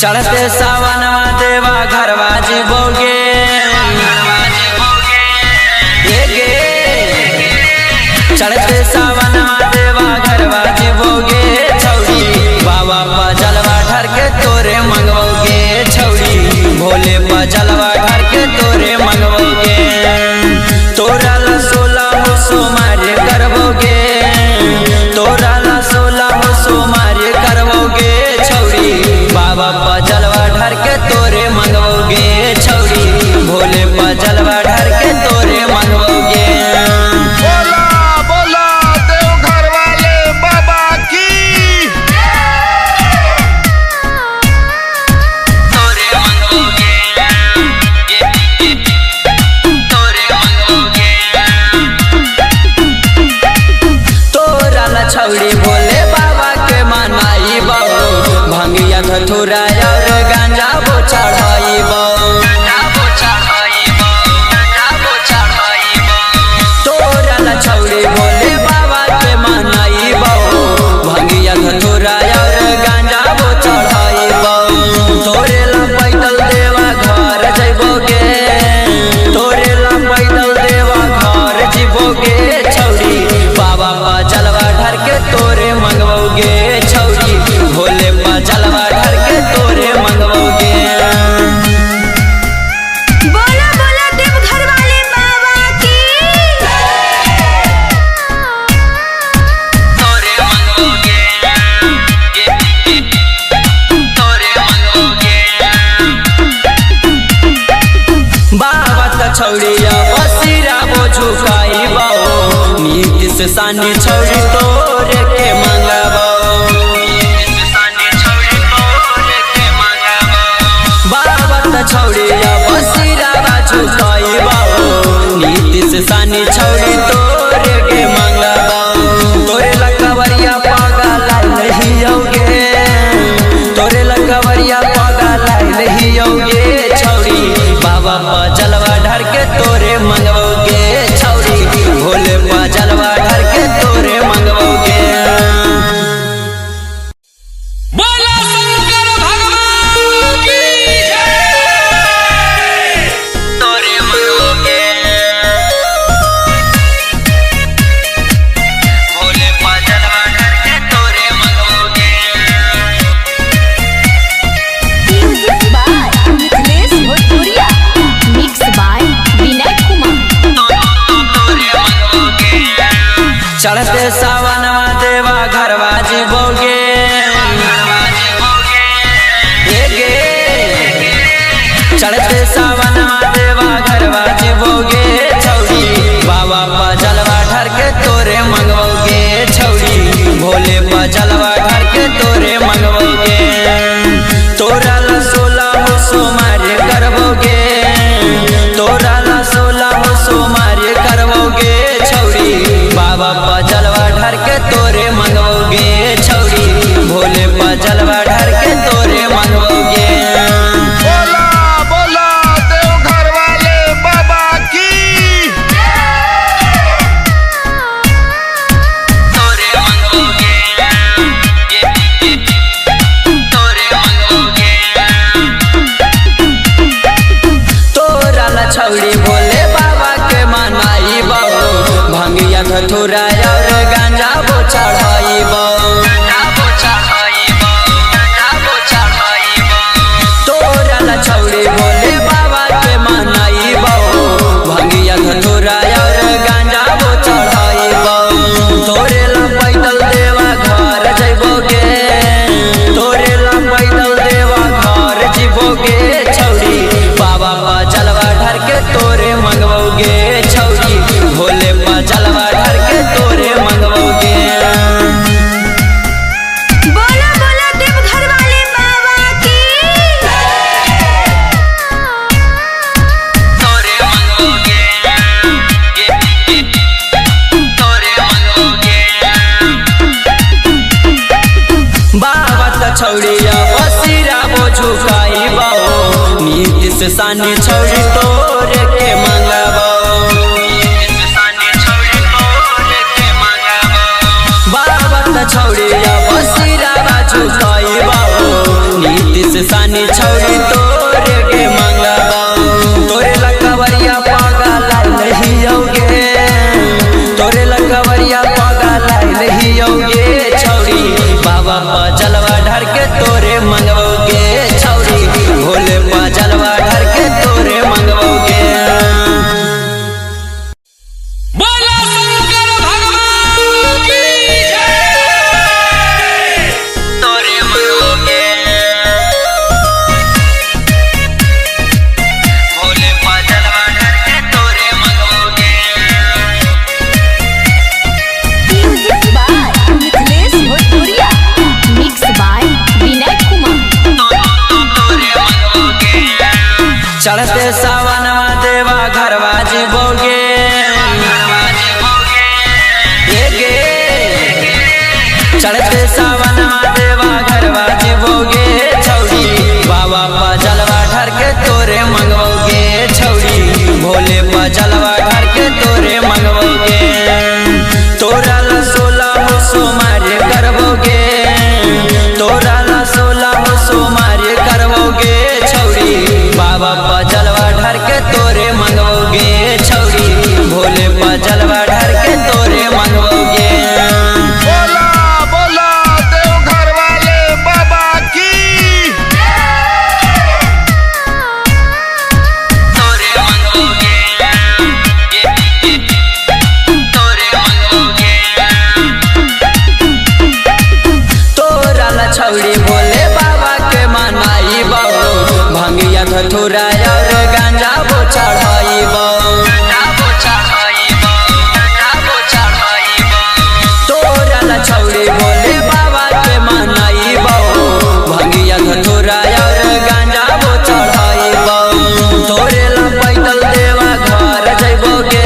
चढ़ते सावनवा देवा घरवा जीवोगे चढ़ते सावनवा देवा घरवा जीवोगे छौड़ी बाबा पा जलवा ढर के तोरे मंगवोगे छौड़ी भोले पा जलवा ढर के तोरे मंगवोगे तोरा ला 16 सोमवार करवोगे तोरा ला 16 सोमवार करवोगे छौड़ी बाबा पा जलवा ढर के तोरे मंगवोगे छौड़ी भोले पा जलवा ढर के तोरे मंगवोगे। छौड़ी भोले बाबा के मनाई भंगिया धतूरा और गांजा वो चढ़ाई तोरा ला छौड़ी भोले बाबा के मनाई भंगिया धतूरा और गांजा वो चढ़ाई तोरे ला पैदल देवा घर जइबोगे तोरे ला पैदल देवा घर जीवोगे छौड़ी बाबा पा जलवा ढर के तोरे मंगवोगे छौड़ी भोले पा जलवा ढर के तोरे मंगवोगे। बोला बोला देवघर वाले बाबा की तोरे मंगवोगे तोरे मंगवोगे बाबा त छौड़िया बसिरा वो झुकाई नीति से सानी छौड़ी तोरे के मंगबो बाबा त छौड़िया बसिरा झुकाई नीति से सानी छौड़ी तोरे के मंगबो तोरे लकवरिया पागा लाई नहीं आओगे तोरे लकवरिया पागा लाई नहीं आओगे छौड़ी बाबा पा जलवा ढर के तोरे मंगवोगे छौड़ी भोले पा जलवा ढर के तोरे मंगवोगे। बोला शंकर भगवान की जय। तोरे मंगवोगे भोले पा जलवा ढर के तोरे मंगवोगे। म्यूजिक बाय मिथिलेश भोजपुरिया मिक्स बाय विनय कुमार। चढ़ते सावनवा देवा घरवा जीवोगे चढ़ते सावनवा देवा घरवा जीवोगे छौड़ी बाबा पा जलवा ढर के तोरे मंगवोगे छौड़ी भोले पा जलवा ढर के तोरे मंगवोगे तोरा ला 16 सोमवार करवोगे तोरा ला 16 सोमवार करवोगे छौड़ी बाबा पा जलवा ढर के तोरे मंगवोगे छौड़ी भोले पा जलवा ढर के तोरे मंगवोगे। बोला बोला देवघर वाले बाबा की तोरे मंगवोगे तोरे मंगवोगे तोरा ला छौड़ी भोले बाबा के मनाई भंगिया धतूरा और गांजा वो चढ़ाई तोरा ला छौड़ी भोले बाबा के मनाई भंगिया धतूरा और गांजा वो चढ़ाई तोरे ला पैदल देवा घर जइबोगे तोरे ला पैदल देवा घर जीवोगे छौड़ी बाबा पा जलवा ढर के तोरे मंगवोगे छौड़ी भोले पा जलवा ढर के तोरे मंगवोगे। बोला बोला देवघर वाले बाबा की तोरे मंगवोगे तोरे मंगवोगे बाबा त छौड़िया बसिरा वो झुकाई नीति से सानी छौड़ी तोरे के मंगबो बाबा त छौड़िया बसिरा झुकाई नीति से सानी चढ़ते सावनवा देवा घरवा जीवोगे चढ़ते सावनवा देवा घरवा जीवोगे छौड़ी बाबा पर जलवा ढर के तोरे मंगवोगे छौड़ी भोले पर जलवा ढर के तोरे मंगवोगे तोरा ला 16 सोमवार करवोगे तोरा ला 16 सोमवार करवोगे छौड़ी बाबा पर जलवा ढर के तोरे मंगवोगे छौड़ी भोले पर जलवा ढर के तोरे मंगवोगे। बोला बोला देवघर वाले बाबा की तोरे मंगवोगे तोरे मंगवोगे तोरा ला छौड़ी भोले बाबा के मनाई बहु भंगिया धतूरा और गांजा वो चढ़ाई तोरा ला छौड़ी भोले बाबा के मनाई बहु भंगिया धतूरा और गांजा वो चढ़ाई तोरे ला पैदल देवा घर जइबोगे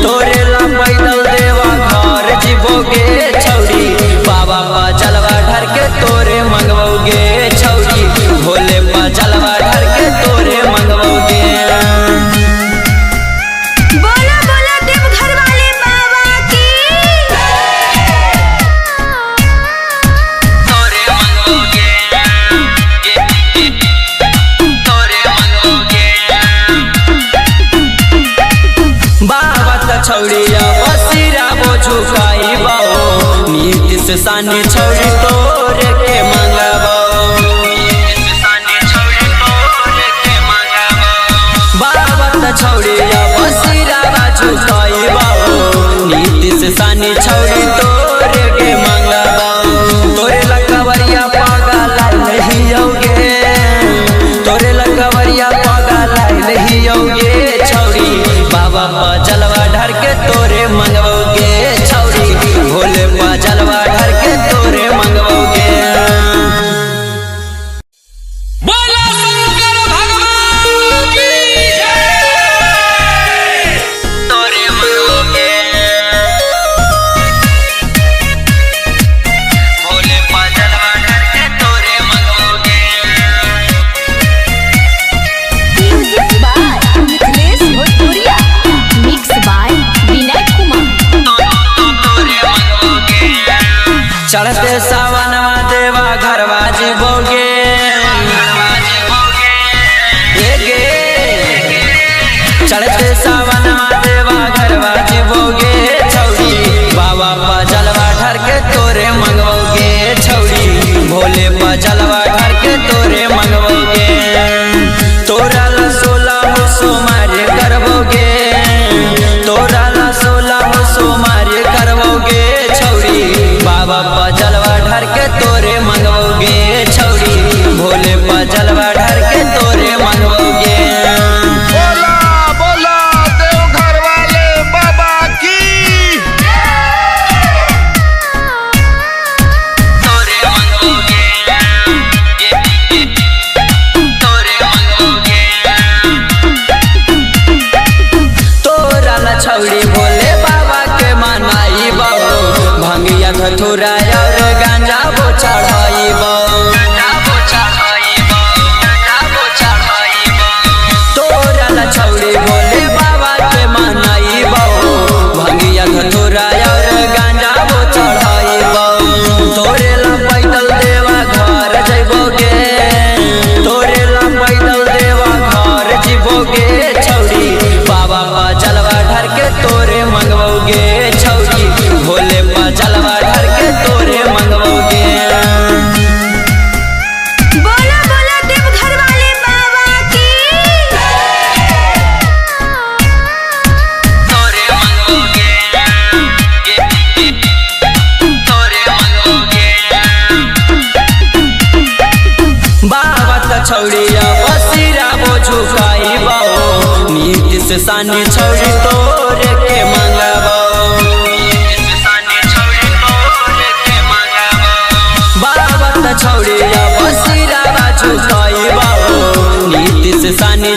तोरे ला पैदल देवा घर जीवोगे छौड़ी बाबा पर जलवा ढर के तोरे मंगवोगे छौड़ी भोले पर जलवा ढर के तोरे मंगवोगे। बोला बोला देवघर वाले बाबा की तोरे मंगवोगे तोरे मंगवोगे बाबा त छौड़िया बसिरा वो झुकाई बाओ नीति से सानी छौड़ी तोरे के मंगबो बाबा त छौड़िया बसिरा वो झुकाई बाओ नीति से सानी छौड़ी तोरे के मंगबो तोरे लकवरिया पागल नहीं होगे तोरे लकवरिया पागल नहीं होगे छौड़ी बाबा पर जलवा ढर के तोरे मंगवोगे छौड़ी भोले पर जलवा ढर के तोरे मंगवोगे। बोला शंकर भगवान की जय। तोरे मंगवोगे भोले पर जलवा ढर के तोरे मंगवोगे म्यूजिक बाय मिथिलेश भोजपुरिया मिक्स बाय विनय कुमार चढ़ते सावनवा देवा घरवा जीवोगे चढ़ते सावनवा देवा घरवा जीवोगे छौड़ी बाबा पर जलवा ढर के तोरे मंगवोगे छौड़ी भोले पर जलवा ढर के तोरे मंगवोगे तोरा ला 16 सोमवार करवोगे तोरा ला 16 सोमवार करवोगे छौड़ी बाबा पर जलवा ढर के तोरे मंगवोगे छौड़ी भोले पर जलवा ढर के तोरे मंगवोगे। बोला बोला देवघर वाले बाबा की तोरे मंगवोगे तोरे मंगवोगे तोरा ला छौड़ी भोले बाबा के मनाई बहु भंगिया धतूरा और गांजा वो चढ़ाई तोरा ला छौड़ी भोले बाबा के मनाई बहु भंगिया धतूरा और गांजा वो चढ़ाई तोरे ला पैदल देवा घर जइबोगे तोरे ला पैदल देवा घर जीवोगे छौड़ी बाबा पर जलवा ढर के तोरे मंगवोगे छौड़ी भोले पर जलवा ढर के तोरे मंगवोगे। बोला बोला देवघर वाले बाबा की तोरे मंगवोगे तोरे मंगवोगे बाबा त छौड़िया बसिरा वो झुकाई बाओ नीति से सानी छौड़ी तोरे के मंगबो बाबा त छौड़िया बसिरा वो झुकाई बाओ नीति से सानी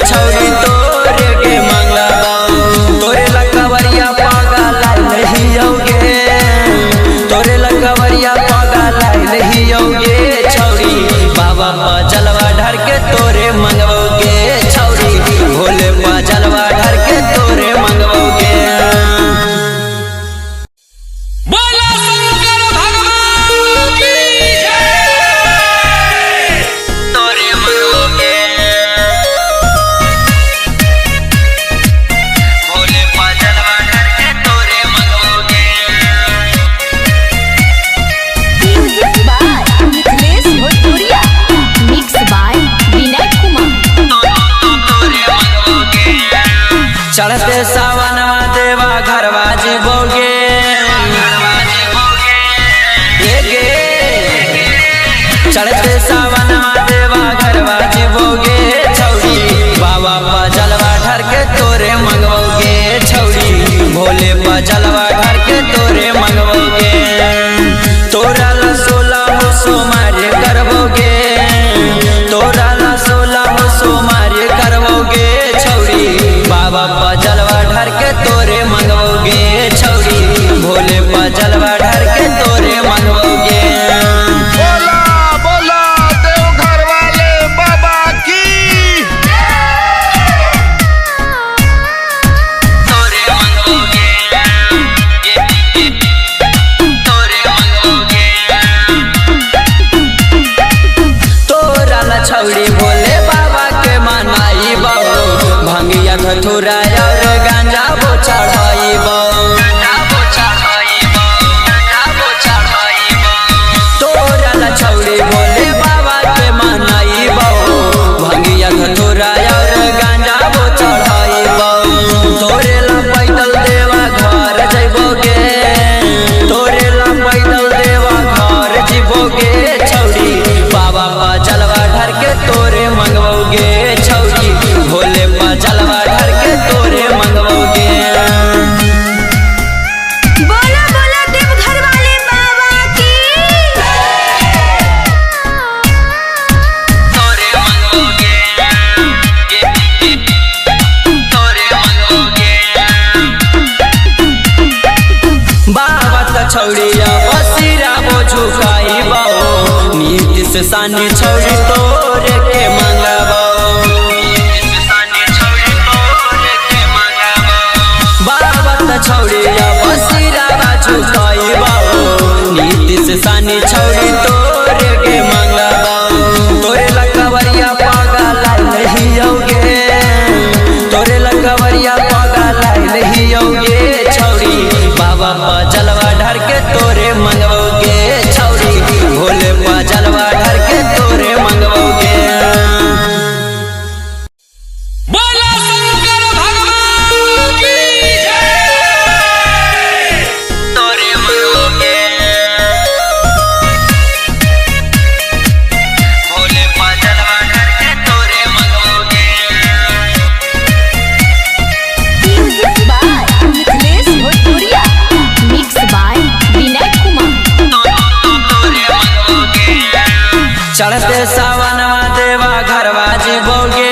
चढ़ते सावनवा देवा घरवा जीवोगे चढ़ते सावनवा देवा घरवा जीवोगे छौरी बाबा पर जलवा ढर के तोरे मंगवोगे छौरी भोले पर जलवा ढर के तोरे मंगवोगे तोरा ला 16 सोमवार करवोगे तोरा ला 16 सोमवार करवोगे छौरी बाबा पर जलवा ढर के तोरे मंगवोगे छौरी भोले पर जलवा ढर के तोरे मंगवोगे बोला बोला देवघर वाले बाबा की तोरे मंगवोगे तोरे मंगवोगे तोरा ला छौरी भोले बाबा के मनाई बहु भंगिया धतूरा और गांजा वो चढ़ाई तोरा ला छौरी भोले बाबा के मनाई बहु भंगिया धतूरा और गांजा वो चढ़ाई तोरे ला पैदल देवा घर जइबोगे तोरे ला पैदल देवा घर जीवोगे छौरी बाबा पर जलवा ढर के तोरे मंगवोगे छौरी भोले पर जलवा ढर के तोरे मंगवोगे बोला बोला देवघर वाले बाबा की तोरे मंगवोगे तोरे मंगवोगे बाबा त छौड़िया बसिरा वो झुकाई बाओ नीति से सानी छौड़ी तोरे के मंगबो बाबा त छौड़िया बसिरा झुकाई बाओ नीति से सानी छौड़ी तोरे के मंगबो तोरे लकवरिया पागल नहीं होगे तोरे लकवरिया पागल नहीं होगे छौड़ी बाबा पर जलवा ढर के तोरे मंगवोगे छौड़ी भोले पर जलवा ढर के तोरे मंगवोगे बोला शंकर भगवान की जय। तोरे मंगवोगे भोले पर जलवा ढर के तोरे मंगवोगे म्यूजिक बाय मिथिलेश भोजपुरिया मिक्स बाय विनय कुमार चढ़ते सावनवा देवा घरवा जीवोगे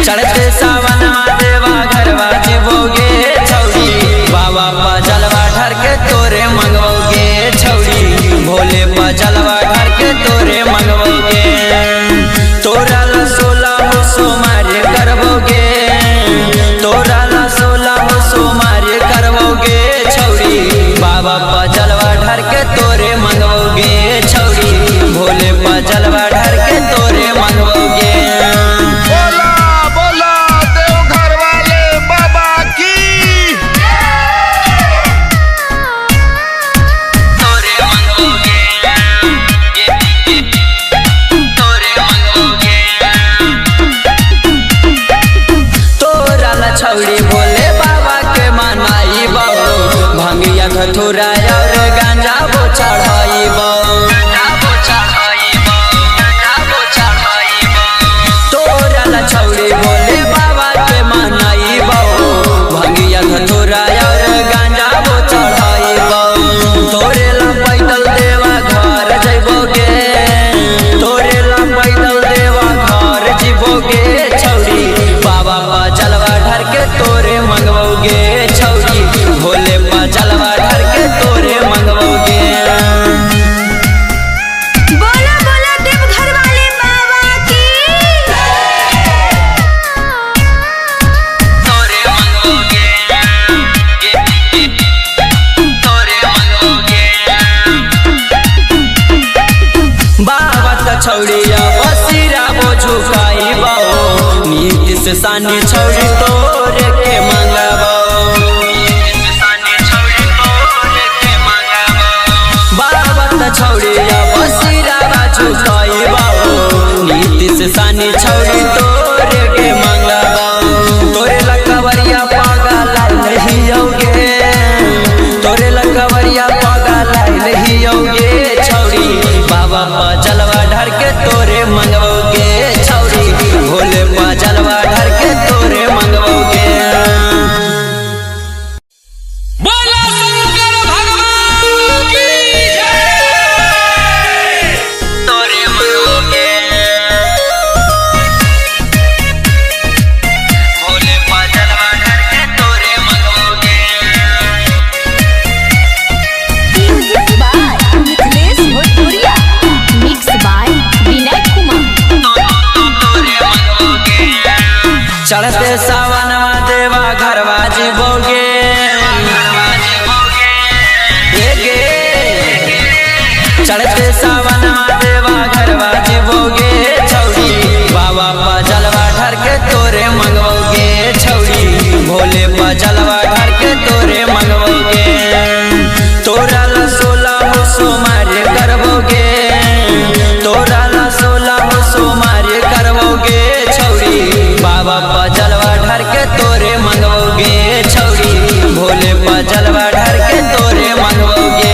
चढ़ते सावनवा देवा घरवा जीवोगे छौरी बाबा पर जलवा ढर के तोरे मंगवोगे छौरी भोले पर जलवा ढर के तोरे मंगवोगे तोरा ला 16 सोमवार करवोगे तोरा ला 16 सोमवार करवोगे छौरी बाबा पर जलवा ढर के तोरे मंगवोगे छौरी भोले पर जलवा ढर के तोरे मंगवोगे बोला बोला देवघर वाले बाबा की तोरे मंगवोगे तोरे मंगवोगे तोरा ला छौरी भोले बाबा के मनाई बहु भंगिया धतूरा और गांजा वो चढ़ाई तोरा ला छौरी भोले बाबा के मनाई बहु भंगिया धतूरा और गांजा वो चढ़ाई तोरे ला पैदल देवा घर जइबोगे तोरे ला पैदल देवा घर जीवोगे छौरी बाबा पर जलवा ढर के तोरे मंगवोगे छौरी भोले पर जलवा ढर के तोरे मंगवोगे बोला बोला देवघर वाले बाबा की तोरे मंगवोगे तोरे मंगवोगे बाबा त छौड़िया बसिरा वो झुकाई बाओ नीति से सानी छौड़ी तोरे के मंगबो बाबा त छौड़िया बसिरा झुकाई बाओ नीति से सानी चढ़ते सावनवा देवा घरवा जीवोगे चढ़ते सावनवा देवा घरवा जीवोगे छौड़ी बाबा पा जलवा ढर के तोरे मंगवोगे छौड़ी भोले पा जलवा ढर के तोरे मंगवोगे तोरा ला 16 सोमवार करवोगे तोरा ला 16 सोमवार करवोगे छौड़ी बाबा पा जलवा ढर के तोरे मंगवोगे छौड़ी भोले पा जलवा ढर के तोरे मंगवोगे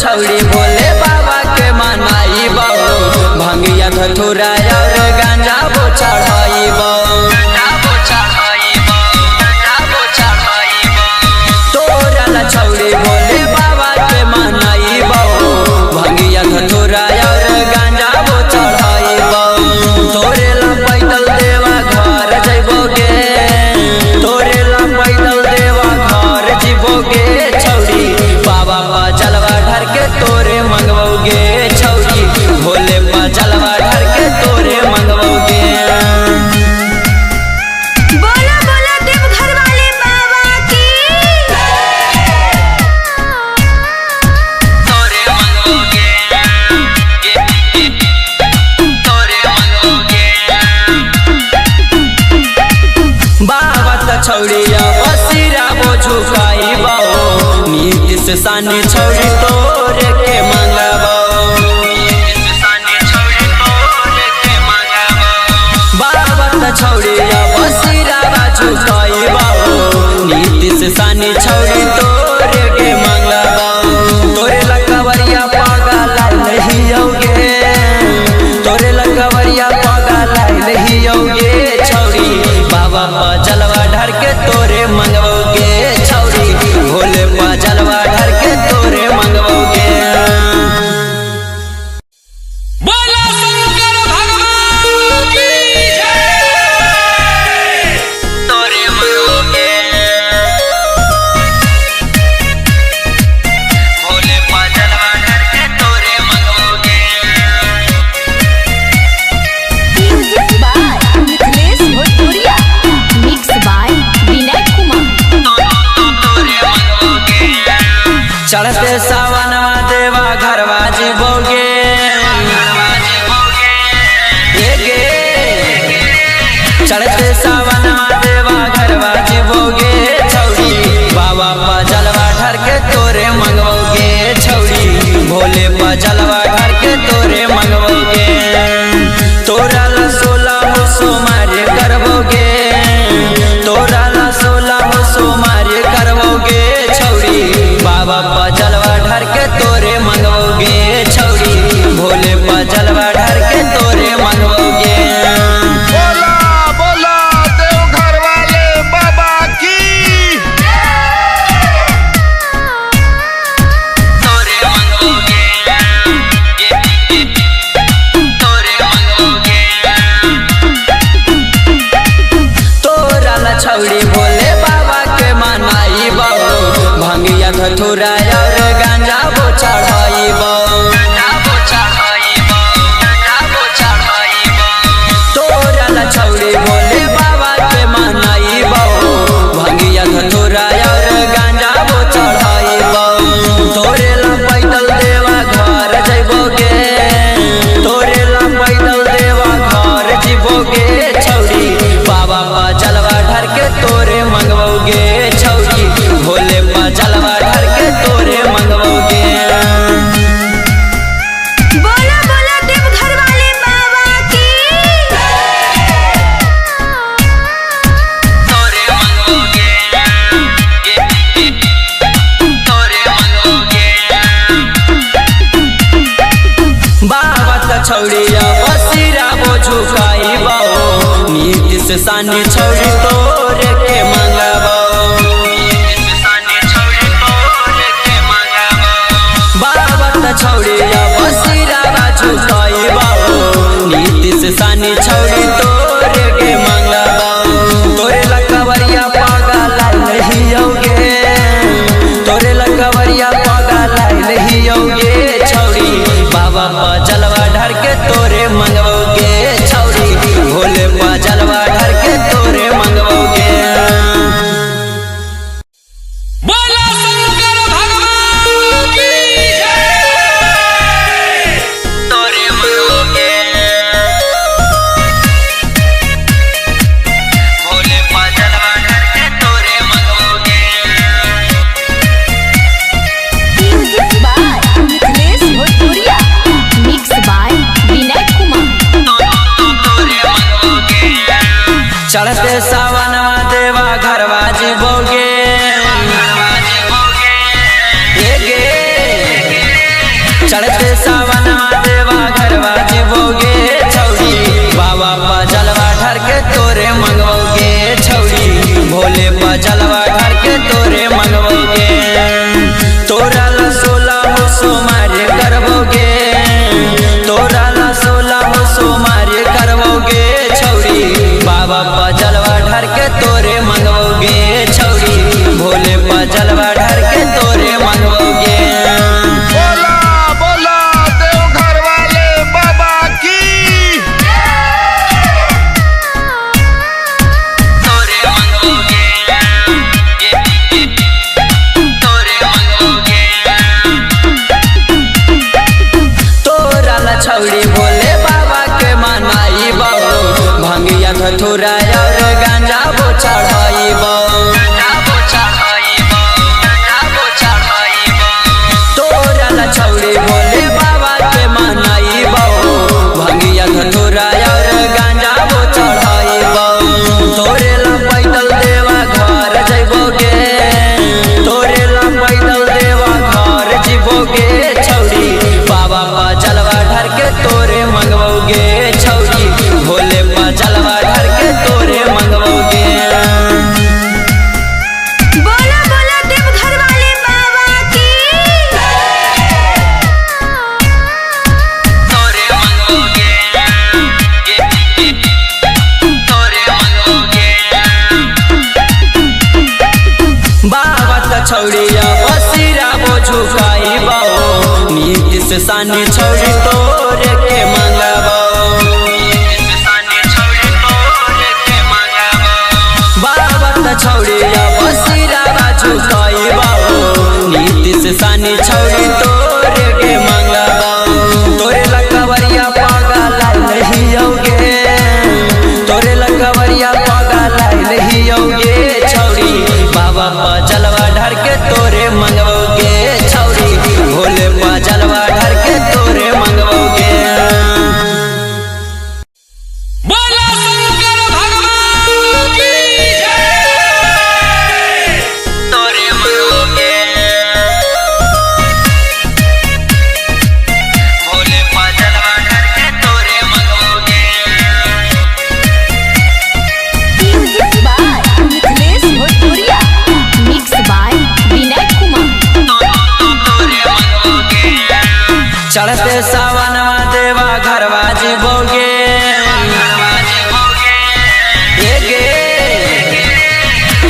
छौड़ी भोले बाबा के मनाई बहु भंगिया धतूरा और गांजा बो चढ़ाई तोरा ला छौड़ी भोले बाबा के मनाई बहु भंगिया धतूरा और गांजा बो चढ़ाई तोरे ला पैदल देवा घर जइबोगे तोरे ला पैदल देवा घर जीवोगे छौड़ी बाबा पा जलवा ढर के तोरे मंगवोगे छौड़ी भोले पा जलवा ढर के तोरे मंगवोगे बोला बोला देवघर वाले बाबा की तोरे मंगवोगे तोरे मंगवोगे बाबा त छौड़िया बसिरा बो झुकाई बाओ नीति से सानी छौड़ी तोरे के मंगबो बाबा त छौड़िया बसिरा बा झुकाई बाओ नीति से सानी छौड़ी तोरे के मंगबो तोरे लकवरिया पागल नहीं होगे तोरे लकवरिया पागल नहीं होगे छौड़ी बाबा पा जलवा ढर के तोरे मंगवोगे छौड़ी भोले पा जलवा ढर के तोरे मंगवोगे बोला शंकर भगवान की जय। तोरे मंगवोगे भोले पा जलवा ढर के तोरे मंगवोगे म्यूजिक बाय मिथिलेश भोजपुरिया मिक्स बाय विनय कुमार चढ़ते सावनवा देवा घरवा जीवोगे चढ़ते सावनवा देवा घरवा जीवोगे छौड़ी बाबा पा जलवा ढर के तोरे मंगवोगे छौड़ी भोले पा जलवा ढर के तोरे मंगवोगे तोरा ला 16 सोमवार करवोगे तोरा ला 16 सोमवार करवोगे छौड़ी बाबा पा जलवा ढर के तोरे मंगवोगे छौड़ी भोले पा जलवा ढर के तोरे मंगवोगे बोला बोला देवघर वाले बाबा की तोरे मंगवोगे तोरे मंगवोगे तोरा ला छौड़ी भोले बाबा के मनाई बहु भंगिया धतूरा और गांजा बो चढ़ाई तोरा ला छौड़ी भोले बाबा के मनाई बहु भंगिया धतूरा और गांजा बो चढ़ाई तोरे ला पैदल देवा घर जइबोगे तोरे ला पैदल देवा घर जीवोगे छौड़ी बाबा पा जलवा ढर के तोरे मंगवोगे छौड़ी भोले पा जलवा ढर के तोरे मंगवोगे बोला बोला देवघर वाले बाबा की तोरे मंगवोगे तोरे मंगवोगे बाबा त छौड़िया बसिरा बो झुकाई बाओ नीति से सानी छौड़ी तोरे के मंगबो बाबा त छौड़िया बसिरा बा झुकाई बाओ नीति से सानी चढ़ते सावनवा देवा घरवा जीवोगे चढ़ते सावनवा देवा घरवा जीवोगे छौड़ी बाबा पा जलवा ढर के तोरे मंगवोगे छौड़ी भोले पा जलवा ढर के तोरे मंगवोगे तोरा ला 16 सोमवार करवोगे तोरा ला 16 सोमवार करवोगे छौड़ी बाबा पा जलवा ढर के तोरे मंगवोगे छौड़ी भोले पा जलवा ढर के तोरे मंगवोगे बोला बोला देवघर वाले बाबा की तोरे मंगवोगे तोरे मंगवोगे तोरा ला छौड़ी भोले बाबा के मनाई बाबू भंगिया धतूरा और गांजा बो चढ़ाई तोरा ला छौड़ी भोले बाबा के मनाई बाबू भंगिया धतूरा और गांजा बो चढ़ाई तोरे ला पैदल देवा घर जइबोगे तोरे ला पैदल देवा घर जीवोगे छौड़ी बाबा पा जलवा ढर के तोरे मंगवोगे छौड़ी भोले पा जलवा ढर के तोरे मंगवोगे बोला बोला देवघर वाले बाबा की तोरे मंगवोगे तोरे मंगवोगे बाबा त छौड़िया बसिरा बो झुकाई बाओ नीति से सानी छौड़ी तोरे के मंगबो बाबा त छौड़िया बसिरा बा झुकाई बाओ नीति से सानी छौड़ी तोरे के मंगबो तोरे लकवरिया पागा नहीं होगे तोरे लकवरिया पागा नहीं होगे छौड़ी बाबा पा जलवा ढर के तोरे मंगवोगे छौड़ी भोले पा जलवा ढर के तोरे मंगवोगे बोला शंकर भगवान की जय। तोरे मंगवोगे भोले पा जलवा ढर के तोरे मंगवोगे म्यूजिक बाय मिथिलेश भोजपुरिया मिक्स बाय विनय कुमार चढ़ते सावनवा देवा घरवा जीवोगे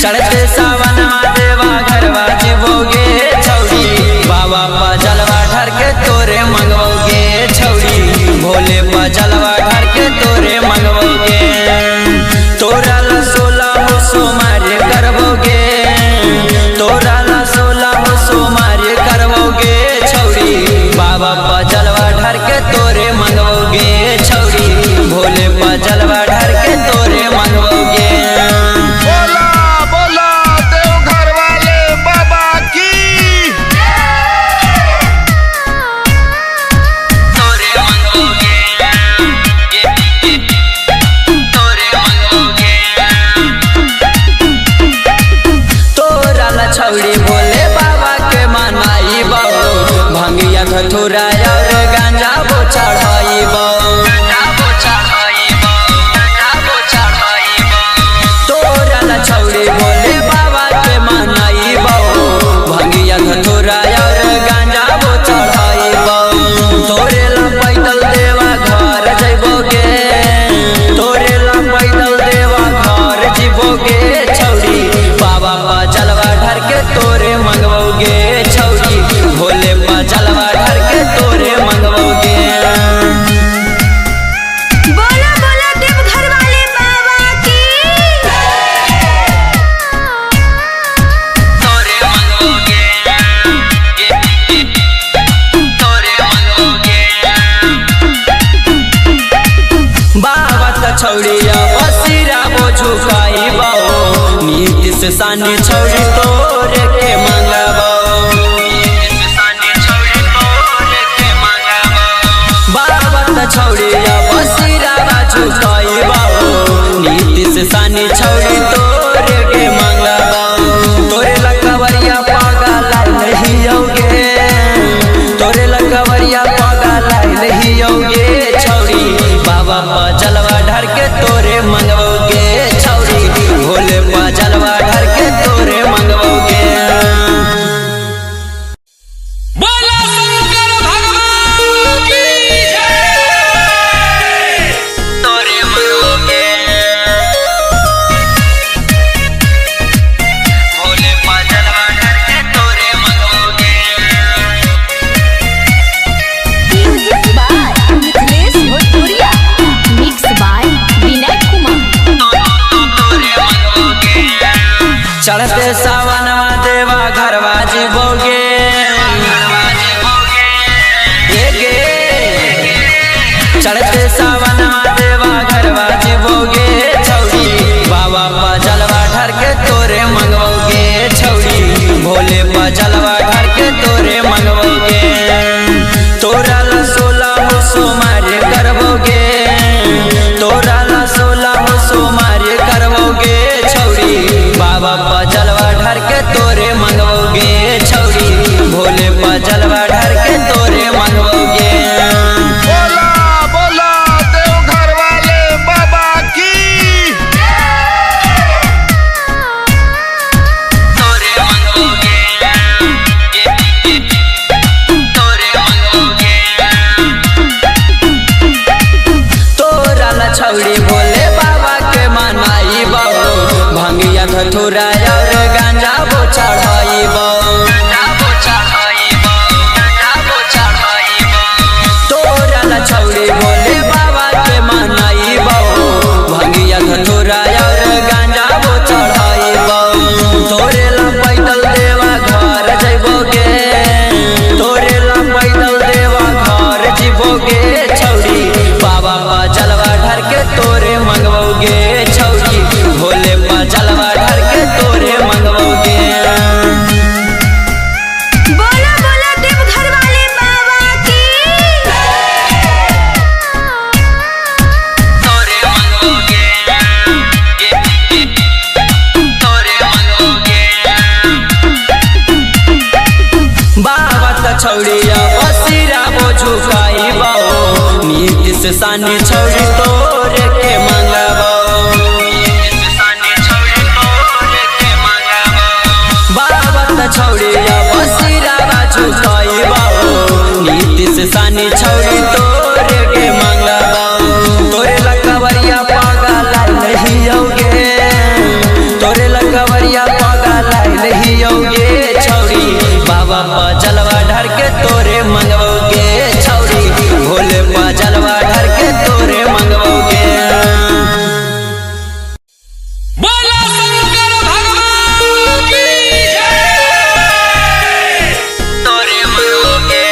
चढ़ते सावनवा देवा घरवा जीवोगे छौड़ी बाबा पा जलवा ढर के तोरे मंगवोगे छौड़ी भोले पा जलवा ढर के तोरे मंगवोगे तोरा ला 16 सोमवार करवोगे तोरा ला 16 सोमवार करवोगे छौड़ी बाबा पा जलवा ढर के तोरे मंगवोगे छौड़ी भोले पा जलवा ढर के तोरे मंगवोगे बोला बोला देवघर वाले बाबा की तोरे मंगवोगे तोरे मंगवोगे तोरा ला छौड़ी भोले बाबा के मनाई बाबू भंगिया धतूरा और गांजा बो चढ़ाई तोरा ला छौड़ी भोले बाबा के मनाई बाबू भंगिया धतूरा और गांजा बो चढ़ाई तोरे ला पैदल देवा घर जइबोगे तोरे ला पैदल देवा घर जीवोगे छौड़ी बाबा पा जलवा ढर के तोरे मंगवोगे छौड़ी भोले पा जलवा ढर के तोरे मंगवोगे बोला बोला देवघर वाले बाबा की तोरे मंगवोगे तोरे मंगवोगे बाबा त छौड़िया बसिरा बो झुकाई बाओ नीति से सानी छौड़ी तोरे के मंगबो बाबा त छौड़िया बसिरा बा झुकाई बाओ नीति से सानी चढ़ते सावनवा देवा घरवा जीवोगे चढ़ते सावनवा देवा घरवा जीवोगे छौड़ी बाबा पा जलवा ढर के तोरे मंगवोगे छौड़ी भोले पा जलवा ढर के तोरे मंगवोगे तोरा ला 16 सोमवार करवोगे तोरा ला 16 सोमवार करवोगे छौड़ी बाबा पा जलवा ढर के तोरे मंगवोगे छौड़ी भोले पा जलवा ढर के तोरे मंगवोगे बोला बोला देवघर वाले बाबा की तोरे मंगवोगे तोरे मंगवोगे तोरा ला छौड़ी भोले बाबा के मनाई बहु भंगिया धतूरा और गांजा बो चढ़ाई तोरा ला छौड़ी भोले बाबा के मनाई बहु भंगिया धतूरा और गांजा बो चढ़ाई तोरे ला पैदल देवा घर जइबोगे तोरे ला पैदल देवा घर जीवोगे छौड़ी बाबा पा जलवा ढर के तोरे मंगवोगे छौड़ी भोले पा जलवा ढर के तोरे मंगवोगे बोला बोला देवघर वाले बाबा की तोरे मंगवोगे तोरे मंगवोगे बाबा त छौड़िया बसिरा बो झुकाई बाओ नीति से सानी छौड़ी तोरे के मंगबो बाबा त छौड़िया बसिरा बो झुकाई बाओ नीति से सानी छौड़ी तोरे के मंगबो तोरे लकवरिया पागल नहीं होगे तोरे लकवरिया पागल नहीं होगे छौड़ी बाबा पा जलवा ढर के तोरे मंगवोगे छौड़ी भोले पा जलवा ढर के तोरे मंगवोगे बोला शंकर भगवान की जय। तोरे मंगवोगे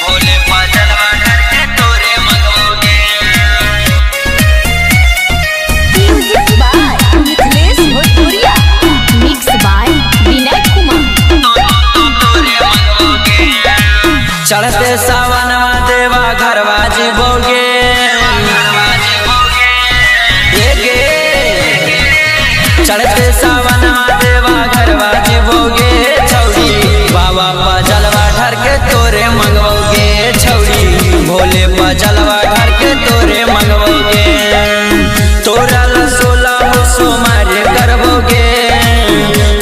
भोले पा जलवा ढर के तोरे मंगवोगे म्यूजिक बाय मिथिलेश भोजपुरिया मिक्स बाय विनय कुमार चढ़ते सावनवा देवा घरवा जीवोगे चढ़ते सावनवा देवा घरवा जीवोगे छौड़ी बाबा पा जलवा ढर के तोरे मंगवोगे छौड़ी भोले पा जलवा ढर के तोरे मंगवोगे तोरा ला 16 सोमवार करवोगे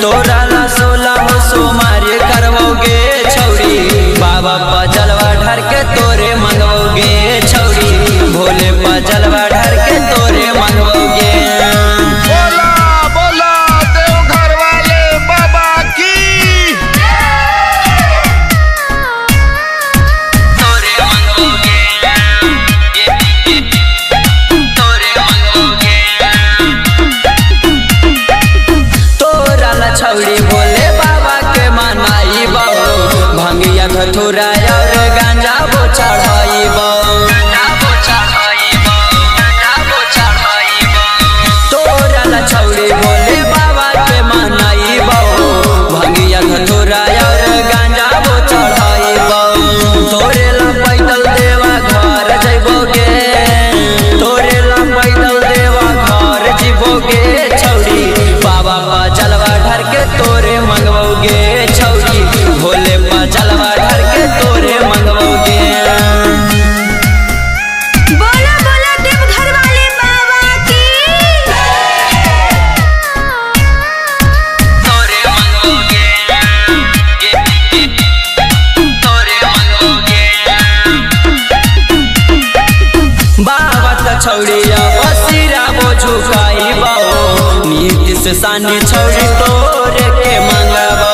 तोरा ला 16 सोमवार करवोगे छौड़ी बाबा पा जलवा ढर के तोरे मंगवोगे छौड़ी भोले पा जलवा ढर के तोरे मंगवोगे बोला बोला देवघर वाले बाबा की तोरे मंगवोगे तोरे मंगवोगे तोरा ला छौड़ी भोले बाबा के मनाई बहु भंगिया धतूरा और गांजा बो चढ़ाई तोरा ला छौड़ी भोले बाबा के मनाई बहु भंगिया धतूरा और गांजा बो चढ़ाई तोरे ला पैदल देवा घर जइबोगे तोरे ला पैदल देवा घर जीवोगे छौड़ी बाबा पा जलवा ढर के तोरे मंगवोगे छौड़ी भोले पा जलवा ढर के तोरे मंगवोगे बोला बोला देवघर वाले बाबा की तोरे मंगवोगे तोरे मंगवोगे बाबा त छौड़िया बसिरा बो झुकाई बाओ नीति से सानी छौड़ी तोरे के मंगबो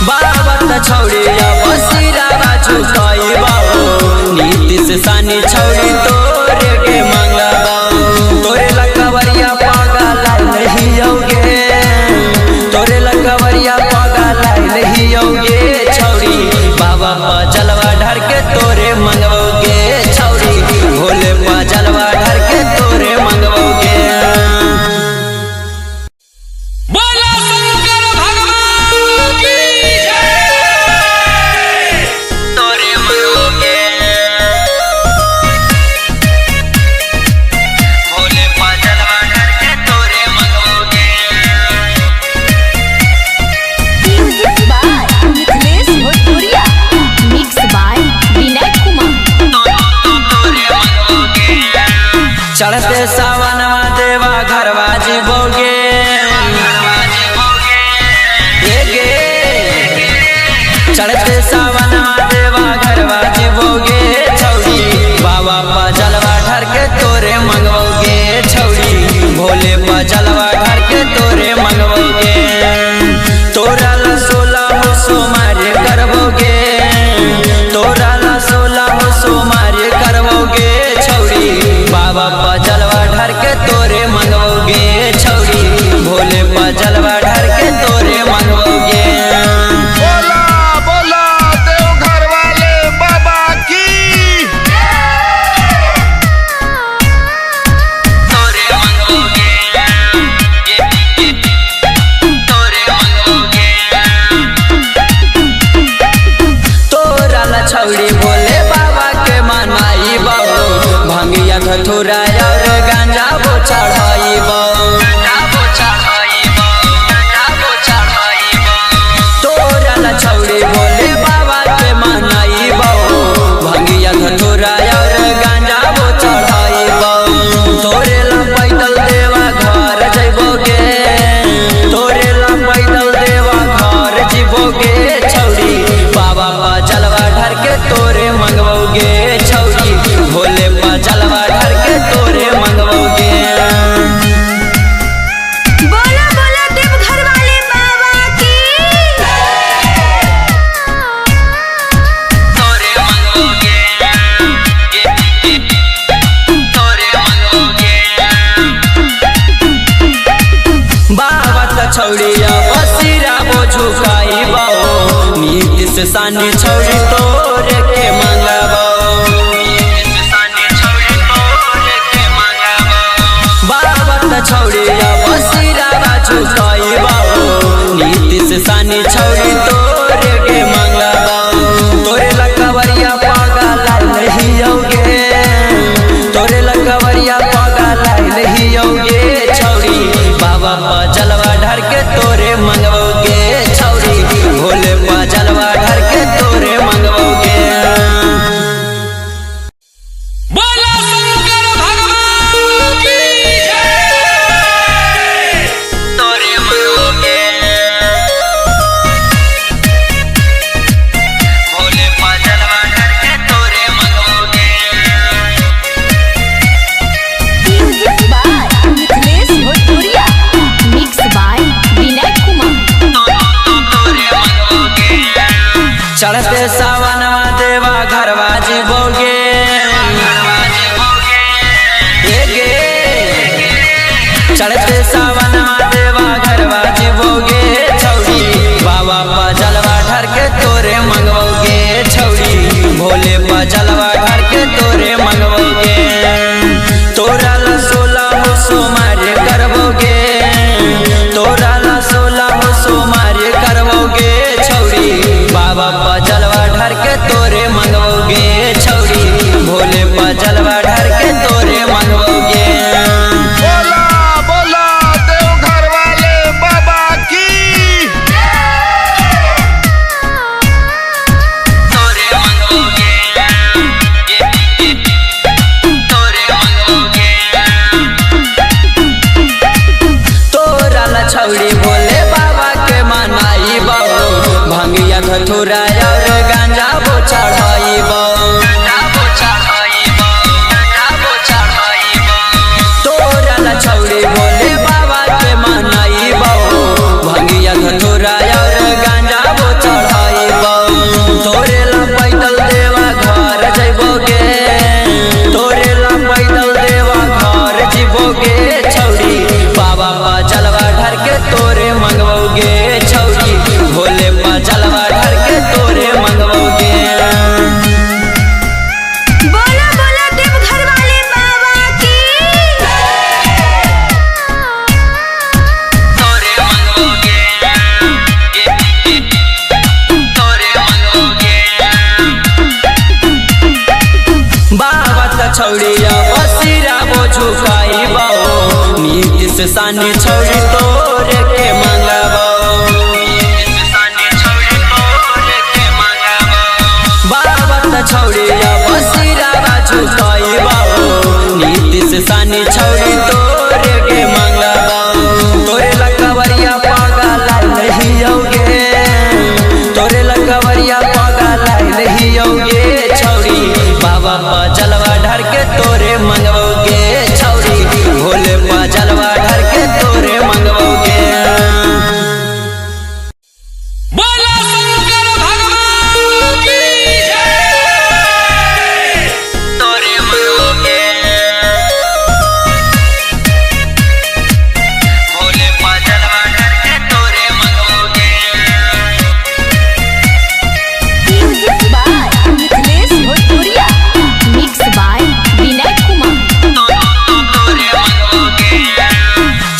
बाबा त छौड़िया बसिरा बो झुकाई बाओ नीति से सानी चढ़ते सावनवा देवा घरवा जीवोगे चढ़ते सावनवा देवा घरवा जीवोगे छौड़ी बाबा पा जलवा ढर के तोरे मंगवोगे छौड़ी भोले पा जलवा ढर के तोरे मंगवोगे तोरा ला 16 हो सोमारे करवोगे तोरा ला 16 हो सोमारे करवोगे छौड़ी बाबा पा जलवा ढर के तोरे मंगवोगे छौड़ी भोले पा जलवा ढर के तोरे मंगवोगे छौड़ी भोले बाबा के मनाई बहु भंगिया धतूरा और गांजा वो चढ़ाई तोरा ला छौड़ी भोले बाबा के मनाई बहु भंगिया धतूरा और गांजा वो चढ़ाई तोरे ला पैदल देवा घर जइबोगे तोरे ला पैदल देवा घर जीवोगे छौड़ी बाबा पा जलवा ढर के तोरे मंगवोगे छौड़ी भोले पा जलवा ढर के तोरे मंगवोगे बोला बोला देवघर वाले बाबा की तोरे मंगवोगे तोरे मंगवोगे बाबा त छौड़िया बसिरा वो झुकाई बाओ नीति से सानी छौड़ी तोरे के मंगबो बाबा त छौड़िया बसिरा बा झुकाई बाओ नीति से सानी छौड़ी तोरे के मंगबो तोरे लकवरिया पागल नहीं होगे तोरे लकवरिया पागल नहीं होगे छौड़ी बाबा पा जलवा ढर के तोरे मंगवोगे छौड़ी भोले पा जलवा ढर के तोरे मंगवोगे बोला शंकर भगवान की तोरे मंगवोगे भोले पा जलवा ढर के तोरे मंगवोगे म्यूजिक बाय मिथिलेश भोजपुरिया मिक्स बाय विनय कुमार चढ़ते सावनवा देवा घरवा जीवोगे चढ़ते सावनवा देवा घरवा जीवोगे छौड़ी बाबा पा जलवा ढर के तोरे मंगवोगे छौड़ी भोले पा जलवा ढर के तोरे मंगवोगे तोरा ला 16 हो सोमारे करवोगे तोरा ला 16 हो सोमारे करवोगे छौड़ी बाबा पा जलवा ढर के तोरे मंगवोगे छौड़ी भोले पा जलवा ढर के तोरे मंगवोगे बोला बोला देवघर वाले बाबा की तोरे मंगवोगे तोरे मंगवोगे तोरा ला छौड़ी भोले बाबा के मनाई बहु भंगिया धतूरा और गांजा वो चढ़ाई तोरा ला छौड़ी भोले बाबा के मनाई बहु भंगिया धतूरा और गांजा वो चढ़ाई तोरे ला पैदल देवा घर जइबोगे तोरे ला पैदल देवा घर जीवोगे छौड़ी बाबा पा जलवा ढर के तोरे मंगवोगे छौड़ी भोले पा जलवा ढर के तोरे मंगवोगे बोला बोला देवघर वाले बाबा की तोरे मंगवोगे तोरे मंगवोगे बाबा त छौड़िया बसिरा वो झुकाई बाओ नीति से सानी छौड़ी तोरे के मंगबो बाबा त छौड़िया बसिरा बा झुकाई बाओ नीति से सानी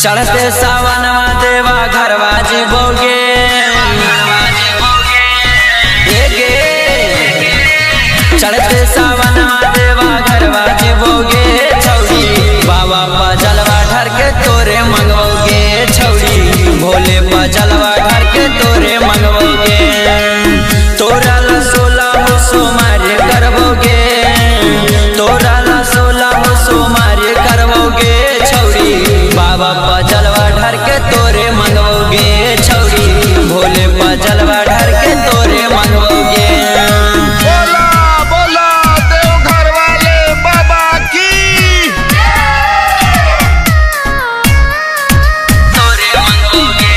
चढ़ते सावनवा देवा घरवा जीवोगे चढ़ते सावनवा देवा घरवा जीवोगे छौड़ी बाबा पा जलवा ढर के तोरे मंगवोगे छौड़ी भोले पा जलवा ढर के तोरे मंगवोगे तोरा ला 16 सोमवार करवोगे तोरा ला 16 सोमवार करवोगे छौड़ी बाबा पा जलवा ढर के तोरे मंगवोगे छौड़ी भोले पा जलवा ढर के तोरे मंगवोगे। बोला बोला देवघर वाले बाबा की तोरे मंगवोगे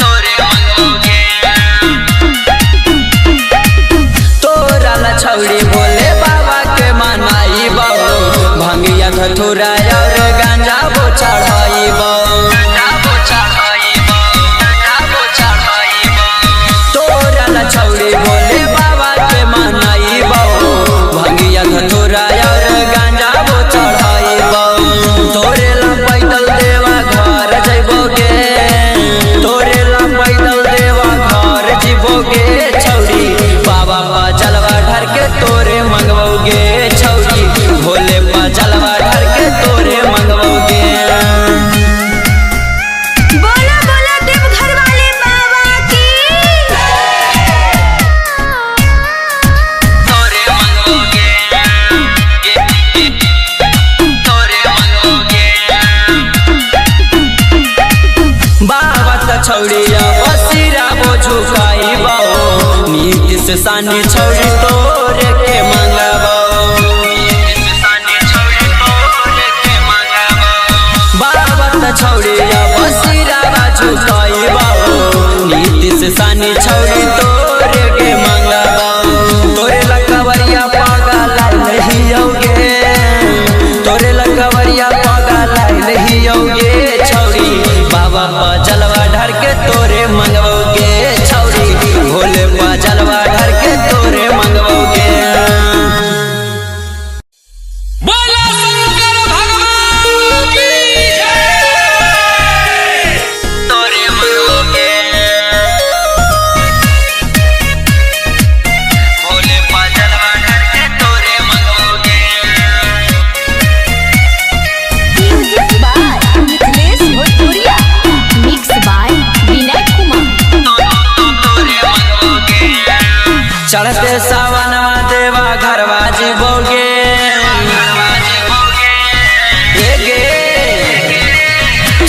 तोरे मंगवोगे तोरा ला छौड़ी भोले बाबा के मनाई बाबू भंगिया धतूरा और गांजा वो चढ़ाई तोरा ला छौड़ी भोले बाबा के मनाई बाबू भंगिया धतूरा और गांजा वो चढ़ाई तोरे ला पैदल देवा घर जइबोगे तोरे ला पैदल देवा घर जीवोगे छौड़ी बाबा पा जलवा ढर के तोरे मंगवोगे छौड़ी भोले पा जलवा ढर के तोरे मंगवोगे। बोला बोला देवघर वाले बाबा की तोरे मंगवोगे तोरे मंगवोगे बाबा त छौड़िया बसिरा वो झुकाई बाओ नीति से सानी छौड़ी तोरे के मंगबो बाबा त छौड़िया बसिरा बा झुकाई बाओ नीति से सानी छौड़ी तोरे के मंगबो तोरे लकवरिया पागा लाई नहीं होगे तोरे लकवरिया पागा लाई नहीं होगे छौड़ी बाबा पा जलवा ढर के तोरे मंगवोगे छौड़ी भोले पा जलवा ढर के तोरे मंगवोगे। बोला शंकर भगवान की जय। तोरे मंगवोगे भोले पा जलवा ढर के तोरे मंगवोगे म्यूजिक बाय मिथिलेश भोजपुरिया मिक्स बाय विनय कुमार चढ़ते सावनवा देवा घरवा जीवोगे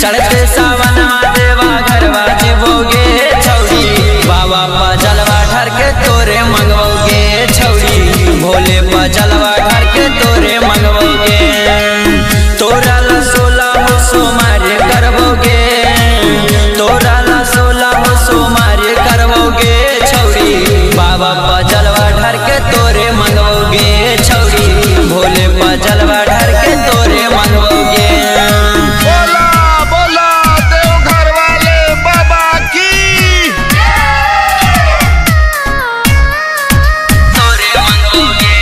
चढ़ते सावनवा देवा घरवा जीवोगे छौड़ी बाबा पा जलवा ढर के तोरे मंगवोगे छौड़ी भोले पा जलवा ढर के तोरे मंगवोगे तोरा ला 16 सोमवार करवोगे तोरा ला 16 सोमवार करवोगे छौड़ी बाबा पा जलवा ढर के तोरे मंगवोगे छौड़ी भोले पा जलवा ढर के तोरे मंगवोगे। बोला बोला देवघर वाले बाबा की तोरे मंगवोगे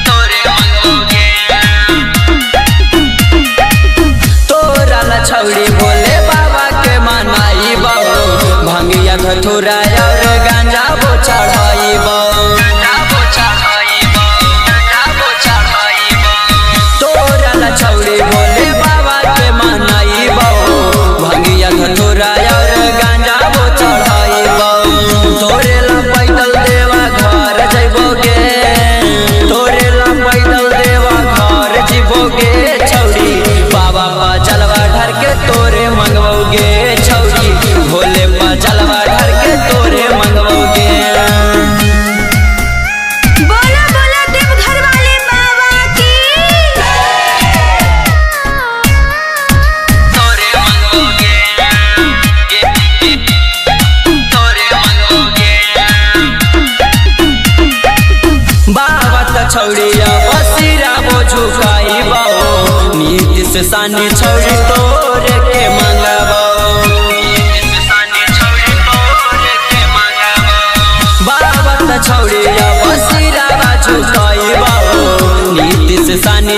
तोरे मंगवोगे तोरा ला छौड़ी भोले बाबा के मनाई बाबू भंगिया धतूरा और गांजा वो चढ़ाई तोरा ला छौड़ी भोले बाबा के मनाई बाबू भंगिया धतूरा और गांजा वो चढ़ाई तोरे ला पैदल देवा घर जइबोगे तोरे ला पैदल देवा घर जीवोगे छौड़ी बाबा पा जलवा ढर के तोरे मंगवोगे छौड़ी भोले पा जलवा ढर के तोरे मंगवोगे। बोला बोला देवघर वाले बाबा की तोरे मंगवोगे तोरे मंगवोगे बाबा त छौड़िया बसिरा वो झुकाई बाओ नीति से सानी छौड़ी तोरे के मंगबो बाबा त छौड़िया बसिरा बा झुकाई बाओ नीति से सानी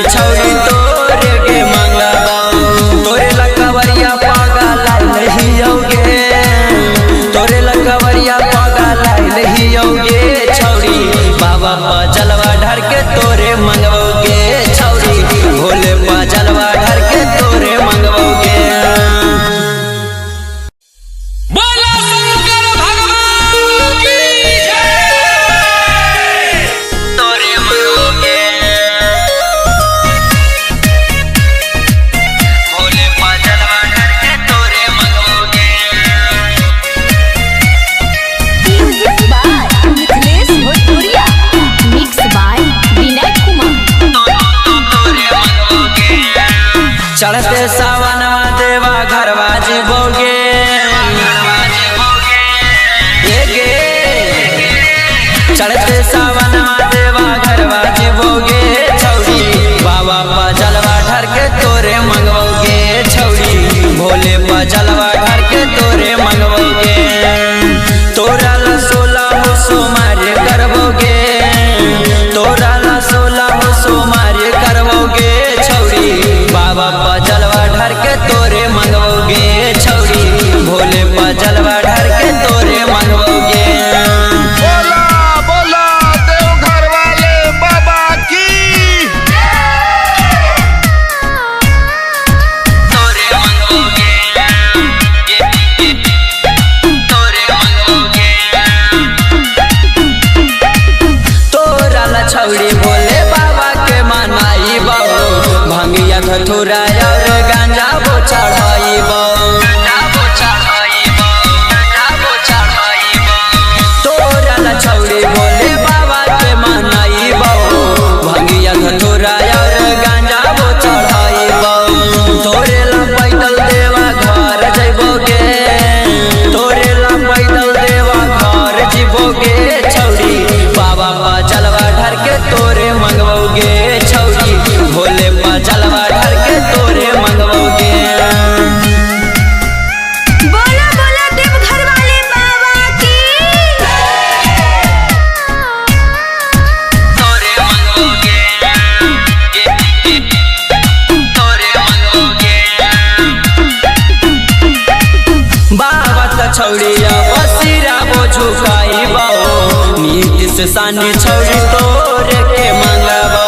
चढ़ते सावनवा देवा घरवा जीवोगे चढ़ते सावनवा देवा घरवा जीवोगे छौड़ी बाबा पा जलवा ढर के तोरे मंगवोगे छौड़ी भोले पा जलवा ढर के तोरे मंगवोगे तोरा ला 16 सोमवार करवोगे तोरा ला 16 सोमवार करवोगे छौड़ी बाबा पा जलवा ढर के तोरे मंगवोगे छौड़ी भोले पा जलवा ढर के तोरे मंगवोगे बोला बोला देवघर वाले बाबा की तोरे मंगवोगे तोरे मंगवोगे तोरा ला छौड़ी भोले बाबा के मनाई बहु भंगिया धतूरा और गांजा वो चढ़ाई तोरा ला छौड़ी भोले बाबा के मनाई बहु भंगिया धतूरा और गांजा वो चढ़ाई तोरे ला पैदल देवा घर जइबोगे तोरे ला पैदल देवा घर जीवोगे छौड़ी बाबा पा जलवा ढर के तोरे मंगवोगे छौड़ी भोले पा जलवा ढर के तोरे मंगवोगे बोला बोला देवघर वाले बाबा की तोरे मंगवोगे तोरे मंगवोगे बाबा त छौड़िया बसिरा वो झुकाई बाओ नीति से सानी छौड़ी तोरे के मंगबो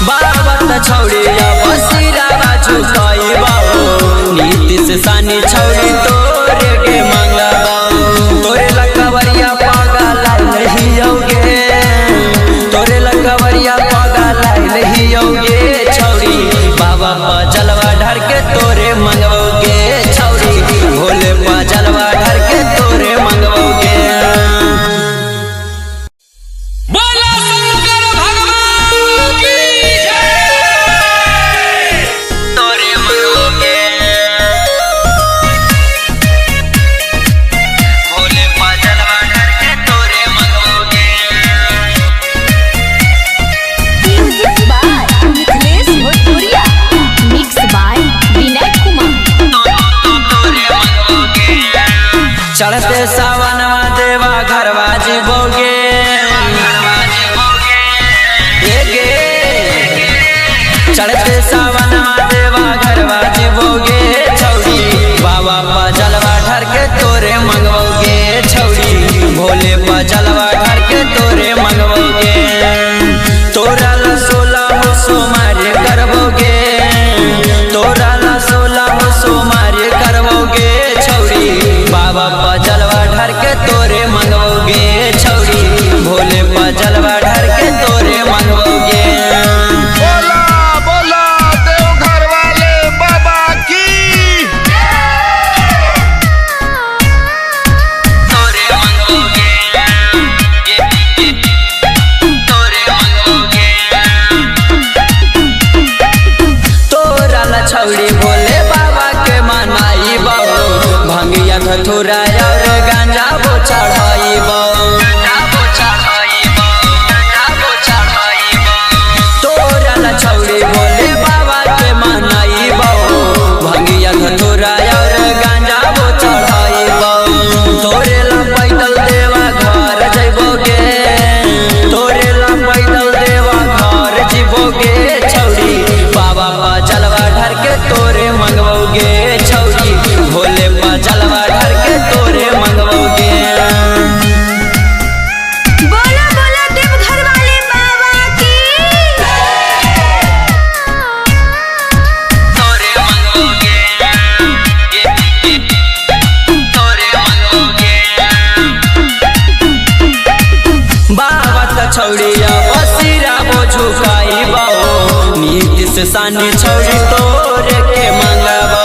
बाबा त छौड़िया बसिरा झुकाई बाओ नीति से सानी छौड़ी तोरे के मंगबो तोरे लकवरिया पागा लाई नहीं होगे तोरे लकवरिया पागा लाई नहीं होगे छौड़ी बाबा पा जलवा ढर के तोरे मंगवोगे छौड़ी भोले पा जलवा ढर के तोरे मंगवोगे बोला शंकर भगवान की जय। तोरे मंगवोगे भोले पा जलवा ढर के तोरे मंगवोगे म्यूजिक बाय मिथिलेश भोजपुरिया मिक्स बाय विनय कुमार चढ़ते सावनवा देवा घरवा जीवोगे चढ़ते सावनवा देवा घरवा जीवोगे छौड़ी बाबा पा जलवा ढर के तोरे मंगवोगे छौड़ी भोले पा जलवा ढर के तोरे मंगवोगे तोरा ला 16 सोमवार करवोगे तोरा ला 16 सोमवार करवोगे छौड़ी बाबा पा जलवा ढर के तोरे मंगवोगे छौड़ी भोले पा जलवा ढर के तोरे मंगवोगे बोला बोला देवघर वाले बाबा की तोरे मंगवोगे तोरे मंगवोगे तोरा ला छौड़ी भोले बाबा के मनाई बहु भंगिया धतूरा और गांजा वो चढ़ाई तोरा ला छौड़ी भोले बाबा के मनाई बहु भंगिया धतूरा और गांजा वो चढ़ाई तोरे ला पैदल देवा घर जइबोगे तोरे ला पैदल देवा घर जीवोगे छौड़ी बाबा पा जलवा ढर के तोरे मंगवोगे छौड़ी भोले पा जलवा ढर के तोरे मंगवोगे बोला बोला देवघर वाले बाबा की तोरे मंगवोगे तोरे मंगवोगे बाबा त छौड़िया बसिरा वो झुकाई बहु नीति से सानी छौड़ी तोरे के मंगबो